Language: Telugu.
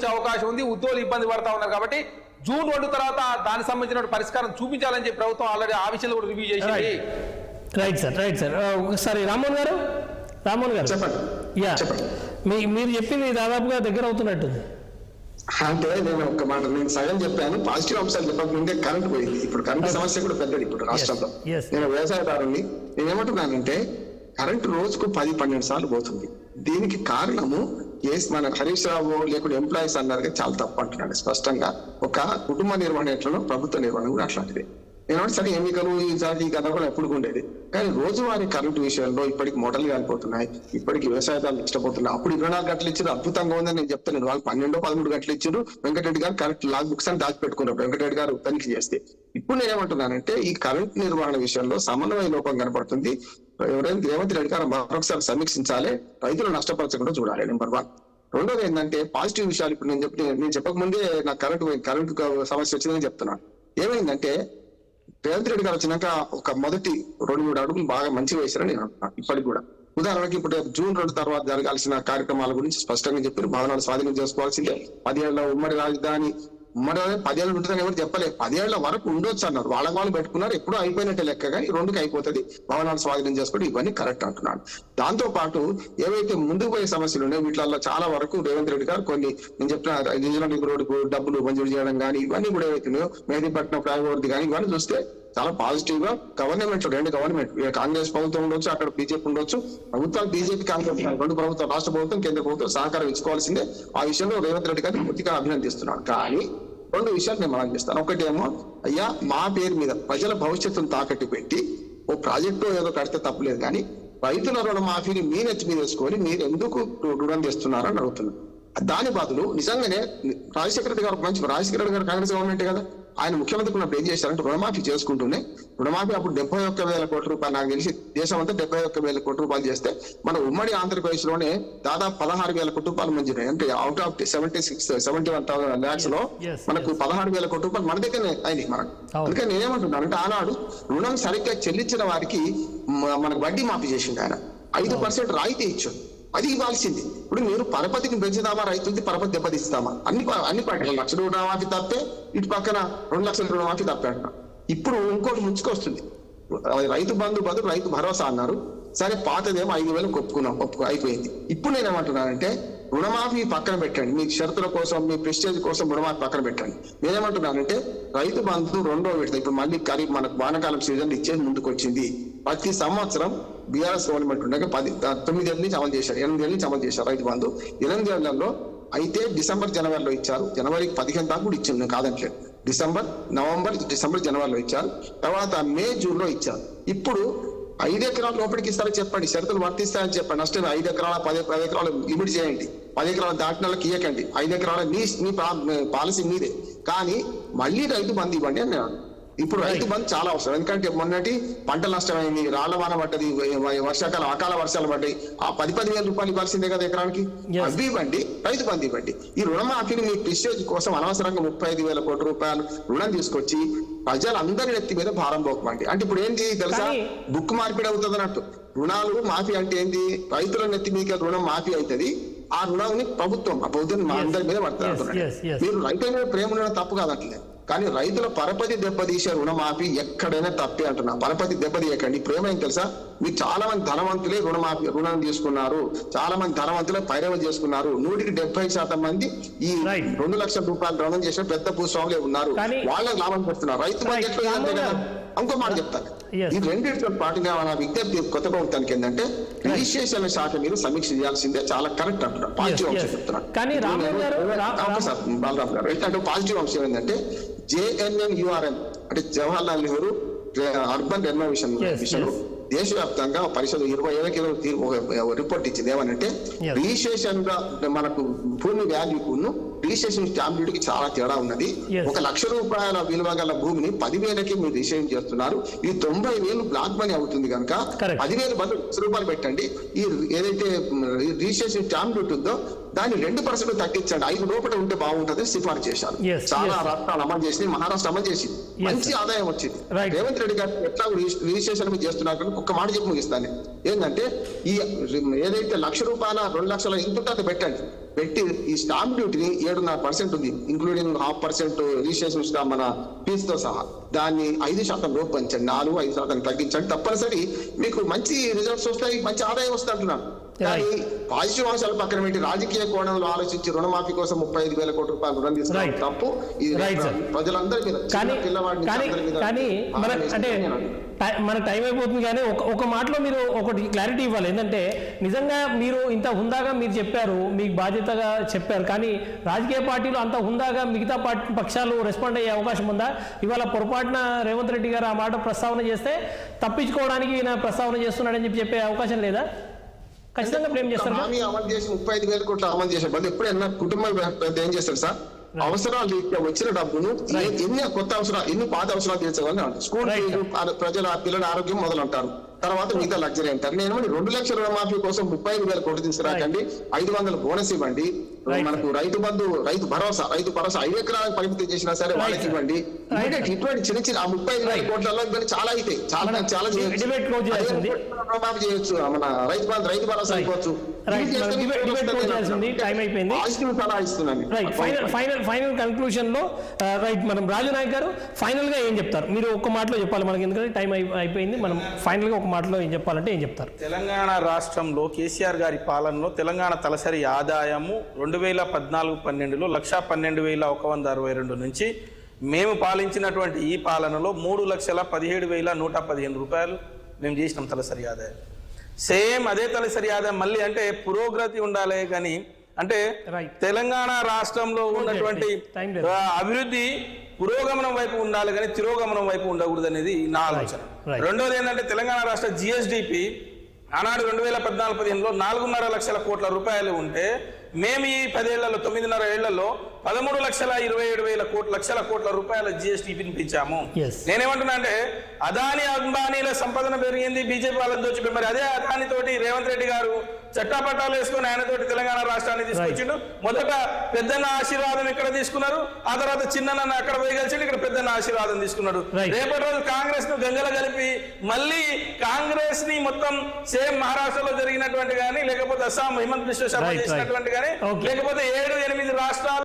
వచ్చే అవకాశం ఉంది, ఉద్యోగులు ఇబ్బంది పడతా ఉన్నారు. కాబట్టి జూన్ 2 తర్వాత దానికి సంబంధించిన పరిష్కారం చూపించాలని చెప్పి ప్రభుత్వం ఆల్రెడీ ఆ విషయంలో కూడా రివ్యూ చేసింది. Right sir. ఒకసారి రామ్మోహన్ గారు మీరు చెప్పింది దాదాపుగా దగ్గర అవుతున్నట్టుంది. అంటే నేను ఒక మాట నేను సగం చెప్పాను, పాజిటివ్ అంశాలు చెప్పకముందే కరెంట్ పోయింది. ఇప్పుడు కరెంట్ సమస్య కూడా పెద్దది ఇప్పుడు రాష్ట్రంలో. నేను వ్యవసాయదారుని, నేనేమంటున్నానంటే కరెంటు రోజుకు 10-12 సార్లు పోతుంది. దీనికి కారణము మన హరీష్ రావు లేకుండా ఎంప్లాయీస్ అన్నారు చాలా తప్పు అంటున్నాడు స్పష్టంగా. ఒక కుటుంబ నిర్వహణ ఎట్లనో ప్రభుత్వ నిర్వహణ కూడా అట్లాంటిది. నేను సరే ఎన్నికలు ఈ కథ కూడా ఎప్పుడు ఉండేది, కానీ రోజువారీ కరెంటు విషయంలో ఇప్పటికి మొదలు కాలిపోతున్నాయి. ఇప్పటికి వ్యవసాయదారులు ఇష్టపోతున్నాయి. అప్పుడు 24 గంటలు ఇచ్చారు, అద్భుతంగా ఉందని నేను చెప్తాను. వాళ్ళు 12-13 గంటలు ఇచ్చారు. వెంకటరెడ్డి గారు కరెక్ట్ లాగ్ బుక్స్ అని దాచిపెట్టుకున్నారు వెంకటరెడ్డి గారు తనిఖీ చేస్తే. ఇప్పుడు నేనేమంటున్నానంటే ఈ కరెంట్ నిర్వహణ విషయంలో సమన్వయ లోపం కనపడుతుంది. ఎవరైనా రేవంత్ రెడ్డి గారు మరొకసారి సమీక్షించాలి, రైతులు నష్టపరచకుండా చూడాలి. నెంబర్ 1. రెండోది ఏంటంటే పాజిటివ్ విషయాలు. ఇప్పుడు నేను చెప్పకముందే నాకు కరెంటు సమస్య వచ్చిందని చెప్తున్నాను. ఏమైందంటే రేవంత్ రెడ్డి గారు వచ్చినాక ఒక మొదటి 2-3 అడుగులు బాగా మంచిగా వేశారని నేను అంటున్నాను. ఇప్పటికి కూడా ఉదాహరణకి ఇప్పుడు జూన్ 2 తర్వాత జరగాల్సిన కార్యక్రమాల గురించి స్పష్టంగా చెప్పారు. భవనాలు స్వాధీనం చేసుకోవాల్సిందే, 10 ఏళ్ల ఉమ్మడి రాజధాని 10 ఏళ్ళు ఉంటుందని ఎవరు చెప్పలేదు. 10 ఏళ్ల వరకు ఉండొచ్చు అన్నారు. వాళ్ళు పెట్టుకున్నారు, ఎప్పుడూ అయిపోయినట్టే లెక్క. కానీ 2కి అయిపోతుంది, భవనాలు స్వాధీనం చేసుకోవడం ఇవన్నీ కరెక్ట్ అంటున్నాను. దాంతో పాటు ఏవైతే ముందుకు పోయే సమస్యలు ఉన్నాయో వీటిల్లో చాలా వరకు రేవంత్ రెడ్డి గారు కొన్ని నేను చెప్పిన రీజనల్ రోడ్డుకు డబ్బులు మంజూరు చేయడం కానీ ఇవన్నీ కూడా ఏవైతున్నాయో మెహదీపట్నం ఫ్లైఓవర్ది కానీ ఇవన్నీ చూస్తే చాలా పాజిటివ్ గా గవర్నమెంట్ 2 గవర్నమెంట్ కాంగ్రెస్ ప్రభుత్వం ఉండొచ్చు, అక్కడ బీజేపీ ఉండొచ్చు. ప్రభుత్వాలు బీజేపీ కాంగ్రెస్ 2 ప్రభుత్వం రాష్ట్ర ప్రభుత్వం కేంద్ర ప్రభుత్వం సహకారం ఇచ్చుకోవాల్సిందే. ఆ విషయంలో రేవంత్ రెడ్డి గారిని పూర్తిగా అభినందిస్తున్నాను. కానీ 2 విషయాలు నేను మనం చేస్తాను. ఒకటేమో అయ్యా మా పేరు మీద ప్రజల భవిష్యత్తును తాకట్టు పెట్టి ఓ ప్రాజెక్టు ఏదో కడితే తప్పలేదు, కానీ రైతుల రుణమాఫీని మీ నెత్తి మీద వేసుకొని మీరు ఎందుకు రుణం చేస్తున్నారని అడుగుతున్నాను. దాని బదులు నిజంగానే రాజశేఖర రెడ్డి గారు రాజశేఖర రెడ్డి గారు కాంగ్రెస్ గవర్నమెంట్ కదా, ఆయన ముఖ్యమంత్రి ఉన్నప్పుడు ఏం చేశారంటే రుణమాఫీ చేసుకుంటూనే రుణమాఫీ అప్పుడు 71,000 కోట్ల రూపాయలు, నాకు తెలిసి దేశం అంతా 71,000 కోట్ల రూపాయలు చేస్తే మన ఉమ్మడి ఆంధ్రప్రదేశ్ లోనే దాదాపు 16,000 కోట్ల రూపాయలు మంజూరు. అంటే అవుట్ ఆఫ్ 71,000 lakhs లో మనకు 16,000 కోట్ల రూపాయలు మన దగ్గరనే అయినాయి మనకు. అందుకని నేనేమంటున్నాను అంటే ఆనాడు రుణం సరిగ్గా చెల్లించిన వారికి మనకు వడ్డీ మాఫీ చేసింది ఆయన. 5% రాయితీ ఇచ్చాడు, అది ఇవ్వాల్సింది. ఇప్పుడు మీరు పరపతిని పెంచుదామా, రైతులది పరపతి దెబ్బతీస్తామా? అన్ని పార్టీలు 1 లక్షల రుణమాఫీ తప్పే, ఇటు పక్కన 2 లక్షల రుణమాఫీ తప్పే అంటున్నా. ఇప్పుడు ఇంకోటి ముంచుకొస్తుంది, రైతు బంధు బదులు రైతు భరోసా అన్నారు. సరే పాతదేమో 5,000 అయిపోయింది. ఇప్పుడు నేనేమంటున్నానంటే రుణమాఫీ పక్కన పెట్టండి, మీ షరతుల కోసం మీ ప్రెస్టేజ్ కోసం రుణమాఫీ పక్కన పెట్టండి. నేనేమంటున్నానంటే రైతు బంధు 2వ విడత ఇప్పుడు మళ్ళీ మనకు వానాకాలం సీజన్ ఇచ్చేది ముందుకు వచ్చింది. ప్రతి సంవత్సరం బీఆర్ఎస్ గవర్నమెంట్ ఉండగా 9 ఏళ్ళ నుంచి అమలు చేశారు, 8 ఏళ్ళ నుంచి అమలు చేశారు రైతు బంధు. 8 ఏళ్లలో అయితే డిసెంబర్ జనవరిలో ఇచ్చారు, జనవరికి 15 దాకా కూడా ఇచ్చింది కాదంటలేదు. డిసెంబర్ జనవరిలో ఇచ్చారు, తర్వాత మే జూన్ లో ఇచ్చారు. ఇప్పుడు 5 ఎకరాల లోపలికి ఇస్తారని చెప్పండి, షరతులు వర్తిస్తాయని చెప్పండి. నష్టం 5 ఎకరాల 10 ఎకరాలు లిమిట్ చేయండి, 10 ఎకరాల దాటిన వాళ్ళకి ఇవ్వకండి, 5 ఎకరాల మీ పాలసీ మీదే, కానీ మళ్ళీ రైతు బంధు ఇవ్వండి అని నేను. ఇప్పుడు రైతు బంధు చాలా అవసరం, ఎందుకంటే మొన్నటి పంట నష్టమైంది, రాళ్ల వాన పడ్డది, వర్షాకాలం అకాల వర్షాలు పడ్డాయి. ఆ 10,000 రూపాయలు ఇవ్వాల్సిందే కదా ఎకరానికి, అవి ఇవ్వండి, రైతు బంధు ఇవ్వండి. ఈ రుణమాఫీని మీ ప్రెస్టేజ్ కోసం అనవసరంగా 35,000 కోట్ల రూపాయలు రుణం తీసుకొచ్చి ప్రజలందరి నెత్తి మీద భారం పోకమండి. అంటే ఇప్పుడు ఏంటి తెలుసా, బుక్ మార్పిడి అవుతుంది అన్నట్టు. రుణాలు మాఫీ అంటే ఏంటి, రైతుల నెత్తి మీద రుణం మాఫీ అవుతుంది, ఆ రుణాన్ని ప్రభుత్వం మా అందరి మీద పడుతుంది. మీరు రైతుల మీద ప్రేమ ఉండడం తప్పు కాదంటలేదు, కానీ రైతుల పరపతి దెబ్బతీసే రుణమాఫీ ఎక్కడైనా తప్పే అంటున్నా. పరపతి దెబ్బతీయకండి. ప్రేమ ఏం తెలుసా, మీరు చాలా మంది ధనవంతులే రుణం తీసుకున్నారు, చాలా మంది ధనవంతులే పైరవ చేసుకున్నారు. 100% మంది ఈ 2 లక్షల రూపాయలు రుణం చేసిన పెద్ద భూస్వాములే ఉన్నారు, వాళ్ళకి లాభం పెడుతున్నారు. రైతు బడ్జెట్ లో కదా. ఇంకో మాట చెప్తాను, ఈ రెండింటితో పాటుగా మన విజ్ఞప్తి కొత్త ప్రభుత్వానికి ఏంటంటే రిజిస్ట్రేషన్ శాఖ మీరు సమీక్ష చేయాల్సిందే, చాలా కరెక్ట్ అంటున్నారు. పాజిటివ్ అంశం చెప్తున్నాను బాలరామ్ గారు. అంటే పాజిటివ్ అంశం ఏంటంటే JNNURM అంటే Jawaharlal Nehru urban renovation mission దేశవ్యాప్తంగా పరిషత్ 20 ఏళ్ళకి రిపోర్ట్ ఇచ్చింది. ఏమనంటే రిజిస్ట్రేషన్ గా మనకు భూమి వాల్యూకును రిజిస్ట్రేషన్ స్టాంప్ డ్యూటీకి చాలా తేడా ఉన్నది. 1 లక్ష రూపాయల విలువ గల భూమిని 10,000కి మీరు రిజిస్ట్రేషన్ చేస్తున్నారు. ఈ 90,000 బ్లాక్ మనీ అవుతుంది కనుక 10,000 బదులు 1,000 రూపాయలు పెట్టండి. ఈ ఏదైతే రిజిస్ట్రేషన్ స్టాంప్ డ్యూటీ ఉందో దాన్ని 2% తగ్గించండి, 5 లోపల ఉంటే బాగుంటుంది సిఫార్సు చేశారు. Yes, చాలా yes. రాష్ట్రాలు అమలు చేసి, మహారాష్ట్ర అమలు చేసి మంచి ఆదాయం వచ్చింది. Right. రేవంత్ రెడ్డి గారు ఎట్లా రిజిస్ట్రేషన్ మీద చేస్తున్నారు కానీ ఒక్క మాట చెప్పి ముగిస్తాను. ఏంటంటే ఈ ఏదైతే ₹1,00,000 2,00,000 ఎంత ఉంటే అది పెట్టండి, పెట్టి ఈ స్టాంప్ డ్యూటీని 7.5% ఉంది, ఇంక్లూడింగ్ 0.5% రిజిస్ట్రేషన్ స్టాంప్ మన ఫీజుతో సహా, దాన్ని 5% లోపు పెంచండి, 4-5% తగ్గించండి. తప్పనిసరి మీకు మంచి రిజల్ట్స్ వస్తాయి, మంచి ఆదాయం వస్తుంది అంటున్నాను. కానీ పాజిటివ్ అంశాలు పక్కన పెట్టి రాజకీయ కోణంలో ఆలోచించి రుణమాఫీ కోసం 35,000 కోట్ల రూపాయలు రుణం తీసుకోవడం తప్పు. ఇది ప్రజలందరి మీద, కానీ మన టైం అయిపోతుంది. కానీ ఒక మాటలో మీరు ఒకటి క్లారిటీ ఇవ్వాలి. ఏంటంటే నిజంగా మీరు ఇంత హుందాగా మీరు చెప్పారు, మీకు బాధ్యతగా చెప్పారు, కానీ రాజకీయ పార్టీలు అంత హుందాగా మిగతా పక్షాలు రెస్పాండ్ అయ్యే అవకాశం ఉందా? ఇవాళ పొరపాటున రేవంత్ రెడ్డి గారు ఆ మాట ప్రస్తావన చేస్తే తప్పించుకోవడానికి ఈయన ప్రస్తావన చేస్తున్నాడని చెప్పే అవకాశం లేదా? ఖచ్చితంగా బ్లేమ్ చేస్తారు. హామీ అమలు చేసి 35,000 కోట్లు అమలు చేసే బదులు ఎప్పుడైనా కుటుంబం ఏం చేస్తారు సార్? అవసరాలు వచ్చిన డబ్బును ఎన్ని కొత్త అవసరాలు, ఎన్ని పాత అవసరాలు తీర్చగలని స్కూల్ ప్రజల పిల్లల ఆరోగ్యం మొదలు అంటారు, తర్వాత మిగతా లగ్జరీ అంటారు. నేను 2 లక్షల రుణమాఫీ కోసం 35,000 కోట్లు తీసుకురాకండి, 500 బోనస్ ఇవ్వండి, మనకు రైతు బంధు, రైతు భరోసా 5 ఎకరాలకు పరిమితి చేసినా సరే వాళ్ళకి ఇవ్వండి. ఇటువంటి చిన్న చిన్న 35,000 కోట్లలో ఇవన్నీ చాలా అయితే చాలా రుణమాఫీ చేయొచ్చు, మన రైతు భరోసా ఇవ్వచ్చు. ఫైనల్ కన్క్లూషన్ లో మనం రాజు నాయక్ గారు ఫైనల్ గా ఏం చెప్తారు? మీరు ఒక్క మాటలో చెప్పాలి మనకి, ఎందుకంటే టైం అయిపోయింది. మనం ఫైనల్ గా ఒక మాటలో ఏం చెప్పాలంటే ఏం చెప్తారు? తెలంగాణ రాష్ట్రంలో కేసీఆర్ గారి పాలనలో తెలంగాణ తలసరి ఆదాయము 2014-12లో 1,12,162 నుంచి మేము పాలించినటువంటి ఈ పాలనలో 3,17,115 రూపాయలు మేము చేసినాం తలసరి ఆదాయం. సేమ్ అదే తలసరి ఆదాయం మళ్ళీ అంటే పురోగతి ఉండాలి కానీ, అంటే తెలంగాణ రాష్ట్రంలో ఉన్నటువంటి అభివృద్ధి పురోగమనం వైపు ఉండాలి కానీ తిరోగమనం వైపు ఉండకూడదు అనేది నా ఆలోచన. రెండోది ఏంటంటే తెలంగాణ రాష్ట్ర జిఎస్డిపి ఆనాడు 2014-15లో 4.5 లక్షల కోట్ల రూపాయలు ఉంటే మేము ఈ 10 ఏళ్లలో 9.5 ఏళ్లలో 13,27,000 లక్షల కోట్ల రూపాయల జిఎస్టీపీని పెంచాము. నేనేమంటున్నా అంటే అదాని అంబానీల సంపదన పెరిగింది బీజేపీ వాళ్ళని దోచి, మరి అదే అదాని తోటి రేవంత్ రెడ్డి గారు చట్టాపట్టాలు వేసుకుని ఆయనతోటి తెలంగాణ రాష్ట్రాన్ని తీసుకొచ్చిండు. మొదట పెద్దన్న ఆశీర్వాదం ఇక్కడ తీసుకున్నారు, ఆ తర్వాత చిన్న అక్కడ పోయి కలిసిండు, ఇక్కడ పెద్దన్న ఆశీర్వాదం తీసుకున్నాడు. రేపటి రోజు కాంగ్రెస్ ను గంగల కలిపి మళ్ళీ కాంగ్రెస్ ని మొత్తం సేమ్ మహారాష్ట్రలో జరిగినటువంటి కానీ, లేకపోతే అస్సాం హిమంత్ బిశ్వ శర్మ చేసినటువంటి కానీ, లేకపోతే 7-8 రాష్ట్రాలు